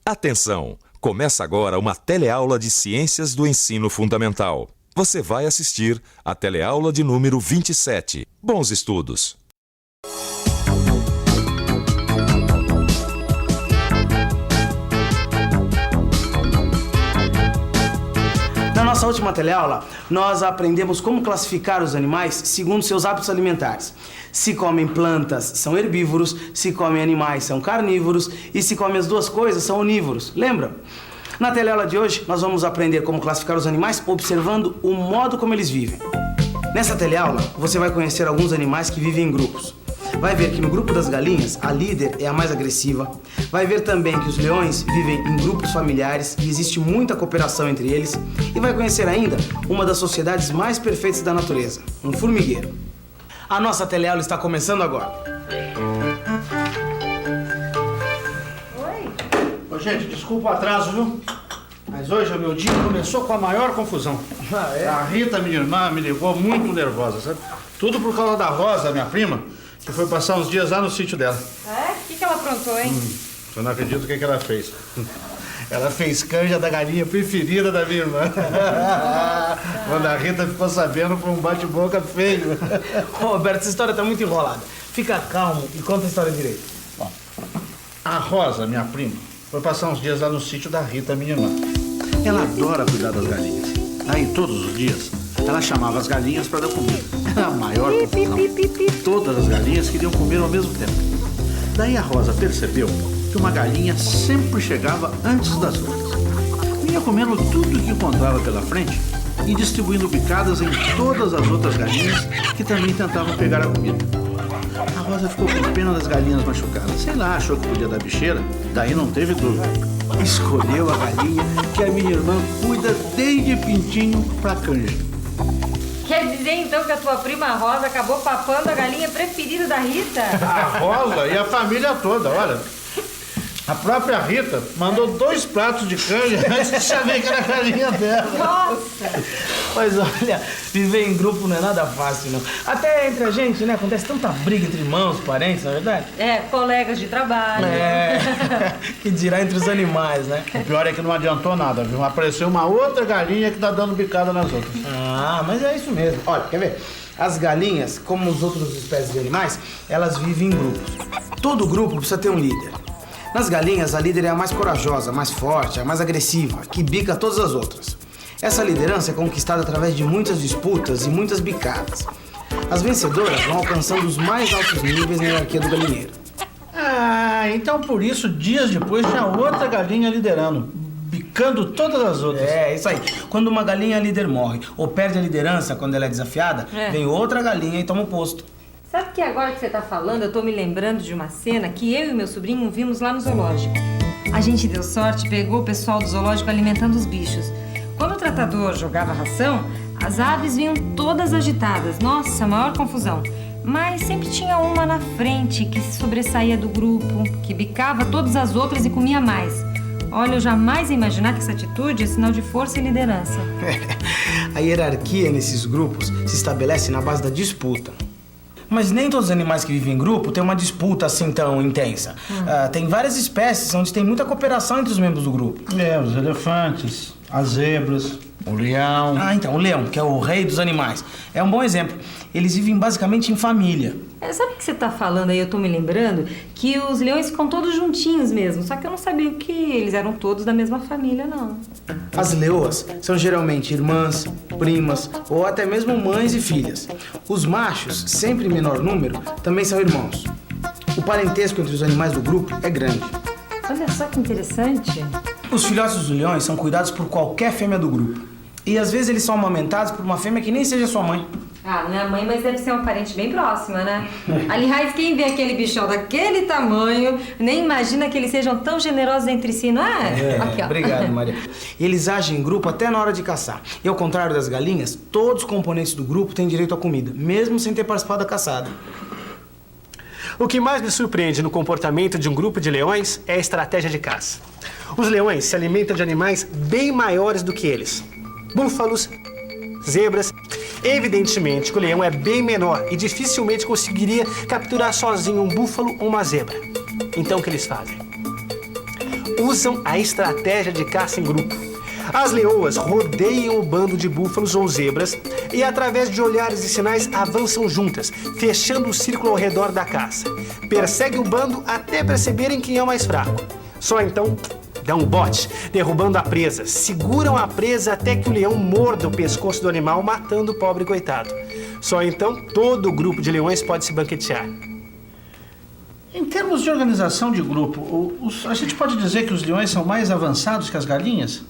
Atenção! Começa agora uma teleaula de Ciências do Ensino Fundamental. Você vai assistir a teleaula de número 27. Bons estudos! Na nossa última teleaula, nós aprendemos como classificar os animais segundo seus hábitos alimentares. Se comem plantas, são herbívoros, se comem animais, são carnívoros, e se comem as duas coisas, são onívoros. Lembra? Na teleaula de hoje, nós vamos aprender como classificar os animais observando o modo como eles vivem. Nessa teleaula, você vai conhecer alguns animais que vivem em grupos. Vai ver que no grupo das galinhas, a líder é a mais agressiva. Vai ver também que os leões vivem em grupos familiares e existe muita cooperação entre eles. E vai conhecer ainda uma das sociedades mais perfeitas da natureza, um formigueiro. A nossa teleaula está começando agora. Ô, gente, desculpa o atraso, viu? Mas hoje o meu dia começou com a maior confusão. Ah, é? A Rita, minha irmã, me ligou muito nervosa, sabe? Tudo por causa da Rosa, minha prima, que foi passar uns dias lá no sítio dela. É? O que ela aprontou, hein? Eu não acredito o que ela fez. Ela fez canja da galinha preferida da minha irmã. Quando a Rita ficou sabendo, foi um bate-boca feio. Ô, Roberto, essa história está muito enrolada. Fica calmo e conta a história direito. Bom, a Rosa, minha prima, foi passar uns dias lá no sítio da Rita, minha irmã. Ela adora cuidar das galinhas. Aí, todos os dias, ela chamava as galinhas para dar comida. Era a maior confusão. Todas as galinhas queriam comer ao mesmo tempo. Daí a Rosa percebeu que uma galinha sempre chegava antes das outras. Vinha comendo tudo que encontrava pela frente e distribuindo bicadas em todas as outras galinhas que também tentavam pegar a comida. A Rosa ficou com pena das galinhas machucadas. Sei lá, achou que podia dar bicheira, daí não teve dúvida. Escolheu a galinha que a minha irmã cuida desde pintinho pra canja. Quer dizer, então, que a tua prima Rosa acabou papando a galinha preferida da Rita? A Rosa e a família toda, olha. A própria Rita mandou 2 pratos de canja antes de saber que era a galinha dela. Nossa! Mas olha, viver em grupo não é nada fácil, não. Até entre a gente, né? Acontece tanta briga entre irmãos, parentes, não é verdade? É, colegas de trabalho. É, que dirá entre os animais, né? O pior é que não adiantou nada, viu? Apareceu uma outra galinha que tá dando bicada nas outras. Ah, mas é isso mesmo. Olha, quer ver? As galinhas, como as outras espécies de animais, elas vivem em grupos. Todo grupo precisa ter um líder. Nas galinhas, a líder é a mais corajosa, a mais forte, a mais agressiva, que bica todas as outras. Essa liderança é conquistada através de muitas disputas e muitas bicadas. As vencedoras vão alcançando os mais altos níveis na hierarquia do galinheiro. Ah, então por isso, dias depois, tinha outra galinha liderando, bicando todas as outras. É, isso aí. Quando uma galinha líder morre ou perde a liderança quando ela é desafiada, vem outra galinha e toma o posto. Sabe que agora que você tá falando, eu tô me lembrando de uma cena que eu e meu sobrinho vimos lá no zoológico. A gente deu sorte e pegou o pessoal do zoológico alimentando os bichos. Quando o tratador jogava ração, as aves vinham todas agitadas. Nossa, maior confusão. Mas sempre tinha uma na frente que se sobressaía do grupo, que bicava todas as outras e comia mais. Olha, eu jamais ia imaginar que essa atitude é sinal de força e liderança. A hierarquia nesses grupos se estabelece na base da disputa. Mas nem todos os animais que vivem em grupo têm uma disputa assim tão intensa. Tem várias espécies onde tem muita cooperação entre os membros do grupo. É, os elefantes, as zebras, o leão. Ah, então, o leão, que é o rei dos animais, é um bom exemplo. Eles vivem basicamente em família. Sabe o que você tá falando aí? Eu tô me lembrando que os leões ficam todos juntinhos mesmo. Só que eu não sabia que eles eram todos da mesma família, não. As leoas são geralmente irmãs, primas ou até mesmo mães e filhas. Os machos, sempre em menor número, também são irmãos. O parentesco entre os animais do grupo é grande. Olha só que interessante. Os filhotes dos leões são cuidados por qualquer fêmea do grupo. E às vezes eles são amamentados por uma fêmea que nem seja sua mãe. Ah, não é mãe, mas deve ser uma parente bem próxima, né? Aliás, quem vê aquele bichão daquele tamanho, nem imagina que eles sejam tão generosos entre si, não é? Aqui, ó. Obrigado, Maria. Eles agem em grupo até na hora de caçar. E ao contrário das galinhas, todos os componentes do grupo têm direito à comida, mesmo sem ter participado da caçada. O que mais me surpreende no comportamento de um grupo de leões é a estratégia de caça. Os leões se alimentam de animais bem maiores do que eles. Búfalos, zebras. Evidentemente que o leão é bem menor e dificilmente conseguiria capturar sozinho um búfalo ou uma zebra. Então o que eles fazem? usam a estratégia de caça em grupo. As leoas rodeiam o bando de búfalos ou zebras e, através de olhares e sinais, avançam juntas, fechando o círculo ao redor da caça. Perseguem o bando até perceberem quem é o mais fraco. Só então dão um bote, derrubando a presa. Seguram a presa até que o leão morda o pescoço do animal, matando o pobre coitado. Só então todo o grupo de leões pode se banquetear. Em termos de organização de grupo, a gente pode dizer que os leões são mais avançados que as galinhas?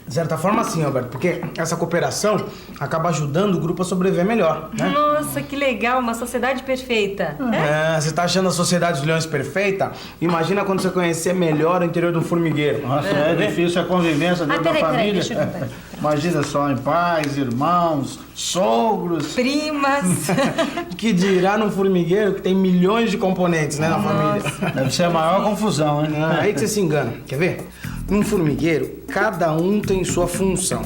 De certa forma, sim, Alberto, porque essa cooperação acaba ajudando o grupo a sobreviver melhor, né? Nossa, que legal, uma sociedade perfeita. Você tá achando a sociedade dos leões perfeita? Imagina quando você conhecer melhor o interior de um formigueiro. Nossa, é difícil a convivência dentro da peraí, família. deixa eu contar. Imagina só em pais, irmãos, sogros. Primas. Que dirá num formigueiro que tem milhões de componentes, né, na família. Deve ser a maior confusão, hein? Aí que você se engana. Quer ver? Num formigueiro, cada um tem sua função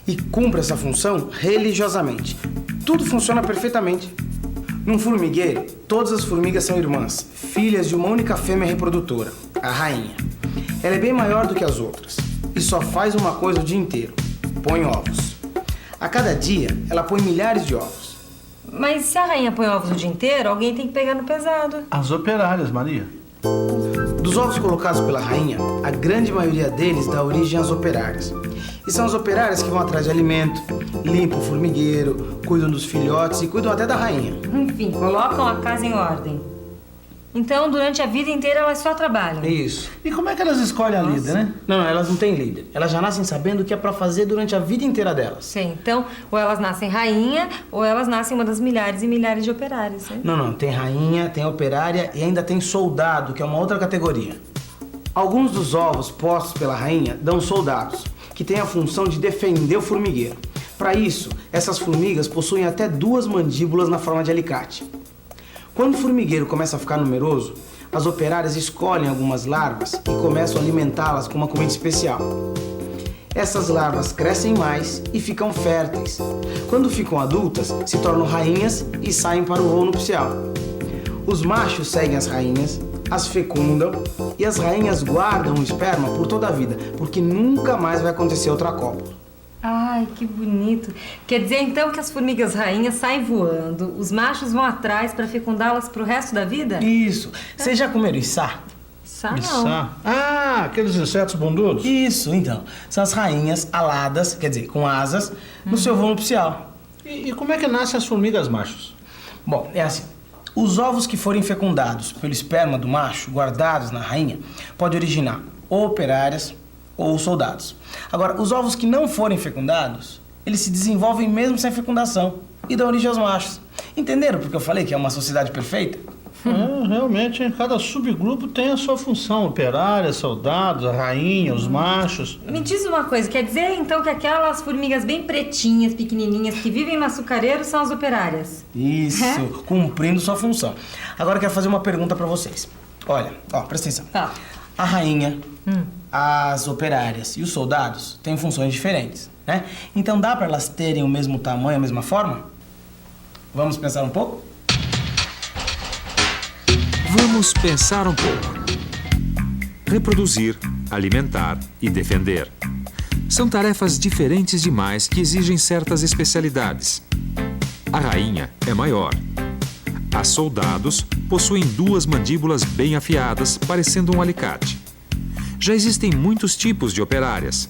e cumpre essa função religiosamente. Tudo funciona perfeitamente. Num formigueiro, todas as formigas são irmãs, filhas de uma única fêmea reprodutora, a rainha. Ela é bem maior do que as outras e só faz uma coisa o dia inteiro: põe ovos. A cada dia, ela põe milhares de ovos. Mas se a rainha põe ovos o dia inteiro, alguém tem que pegar no pesado. As operárias, Maria. Dos ovos colocados pela rainha, a grande maioria deles dá origem às operárias. E são as operárias que vão atrás de alimento, limpam o formigueiro, cuidam dos filhotes e cuidam até da rainha. Enfim, colocam a casa em ordem. Então, durante a vida inteira, elas só trabalham. Isso. E como é que elas escolhem a líder, né? Não, elas não têm líder. Elas já nascem sabendo o que é pra fazer durante a vida inteira delas. Sim, então, ou elas nascem rainha, ou elas nascem uma das milhares e milhares de operários, né? Não, tem rainha, tem operária e ainda tem soldado, que é uma outra categoria. Alguns dos ovos postos pela rainha dão soldados, que têm a função de defender o formigueiro. Para isso, essas formigas possuem até 2 mandíbulas na forma de alicate. Quando o formigueiro começa a ficar numeroso, as operárias escolhem algumas larvas e começam a alimentá-las com uma comida especial. Essas larvas crescem mais e ficam férteis. Quando ficam adultas, se tornam rainhas e saem para o voo nupcial. Os machos seguem as rainhas, as fecundam e as rainhas guardam o esperma por toda a vida, porque nunca mais vai acontecer outra cópula. Ai, que bonito. Quer dizer, então, que as formigas rainhas saem voando, os machos vão atrás para fecundá-las pro resto da vida? Isso. Vocês já comeram içá? Içá não. Içá. Ah, aqueles insetos bundudos? Isso, então. São as rainhas aladas, quer dizer, com asas, no seu voo nupcial. E como é que nascem as formigas machos? Bom, é assim. Os ovos que forem fecundados pelo esperma do macho, guardados na rainha, podem originar ou operárias ou soldados. Agora, os ovos que não forem fecundados, eles se desenvolvem mesmo sem fecundação e dão origem aos machos. Entenderam porque eu falei que é uma sociedade perfeita? Realmente, cada subgrupo tem a sua função. Operárias, soldados, a rainha, os machos. Me diz uma coisa, quer dizer então que aquelas formigas bem pretinhas, pequenininhas, que vivem no açucareiro são as operárias? Isso, cumprindo sua função. Agora eu quero fazer uma pergunta pra vocês. Olha, presta atenção. Tá. A rainha, as operárias e os soldados têm funções diferentes, né? Então dá pra elas terem o mesmo tamanho, a mesma forma? Vamos pensar um pouco? Vamos pensar um pouco. Reproduzir, alimentar e defender. São tarefas diferentes demais que exigem certas especialidades. A rainha é maior. As soldados possuem 2 mandíbulas bem afiadas, parecendo um alicate. Já existem muitos tipos de operárias.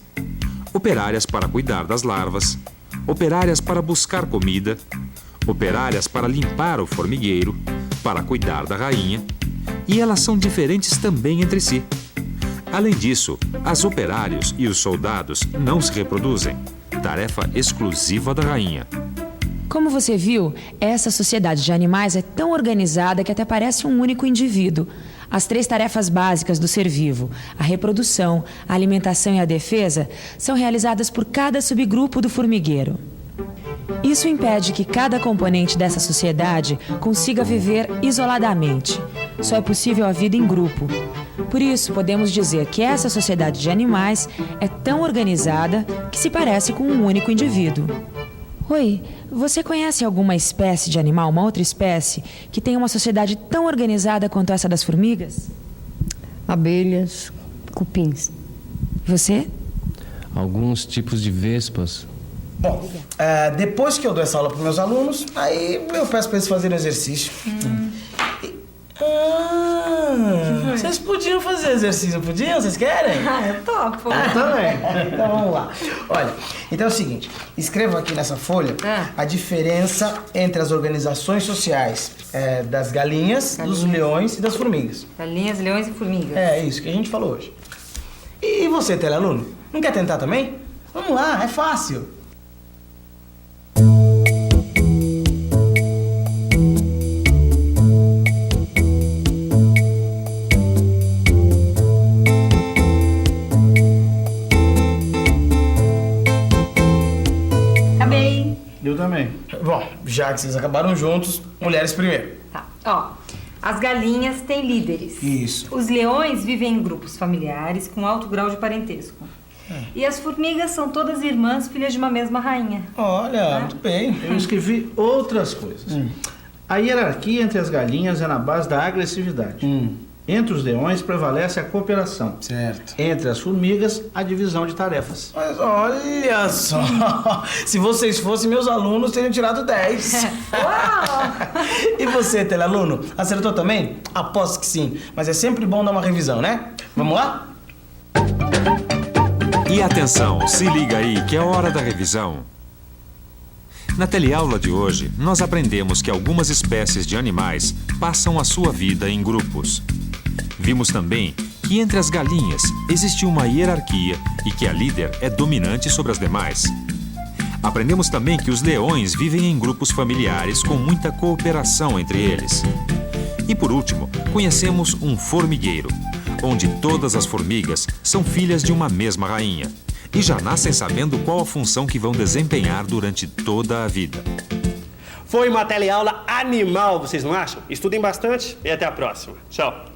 Operárias para cuidar das larvas, operárias para buscar comida, operárias para limpar o formigueiro, para cuidar da rainha, e elas são diferentes também entre si. Além disso, as operários e os soldados não se reproduzem, tarefa exclusiva da rainha. Como você viu, essa sociedade de animais é tão organizada que até parece um único indivíduo. As 3 tarefas básicas do ser vivo, a reprodução, a alimentação e a defesa, são realizadas por cada subgrupo do formigueiro. Isso impede que cada componente dessa sociedade consiga viver isoladamente. Só é possível a vida em grupo. Por isso, podemos dizer que essa sociedade de animais é tão organizada que se parece com um único indivíduo. Oi, você conhece alguma espécie de animal, uma outra espécie, que tenha uma sociedade tão organizada quanto essa das formigas? Abelhas, cupins. Você? Alguns tipos de vespas. Bom, depois que eu dou essa aula para meus alunos, aí eu peço para eles fazerem exercício. Vocês podiam fazer exercício, podiam? Vocês querem? Eu topo. Também. Então vamos lá. Olha, então é o seguinte, escreva aqui nessa folha a diferença entre as organizações sociais das galinhas, dos leões e das formigas. Galinhas, leões e formigas. É isso que a gente falou hoje. E você, telealuno? Não quer tentar também? Vamos lá, é fácil. Acabei. Eu também. Bom, já que vocês acabaram juntos, mulheres primeiro. Tá. Ó, as galinhas têm líderes. Isso. Os leões vivem em grupos familiares com alto grau de parentesco. E as formigas são todas irmãs, filhas de uma mesma rainha. Olha, muito bem. Eu escrevi outras coisas. A hierarquia entre as galinhas é na base da agressividade. Entre os leões prevalece a cooperação. Certo. Entre as formigas, a divisão de tarefas. Mas olha só, se vocês fossem meus alunos, teriam tirado 10. Uau! E você, telealuno, acertou também? Aposto que sim, mas é sempre bom dar uma revisão, né? Vamos lá? E atenção, se liga aí que é hora da revisão. Na teleaula de hoje, nós aprendemos que algumas espécies de animais passam a sua vida em grupos. Vimos também que entre as galinhas existe uma hierarquia e que a líder é dominante sobre as demais. Aprendemos também que os leões vivem em grupos familiares com muita cooperação entre eles. E por último, conhecemos um formigueiro, onde todas as formigas são filhas de uma mesma rainha e já nascem sabendo qual a função que vão desempenhar durante toda a vida. Foi uma teleaula animal, vocês não acham? Estudem bastante e até a próxima. Tchau.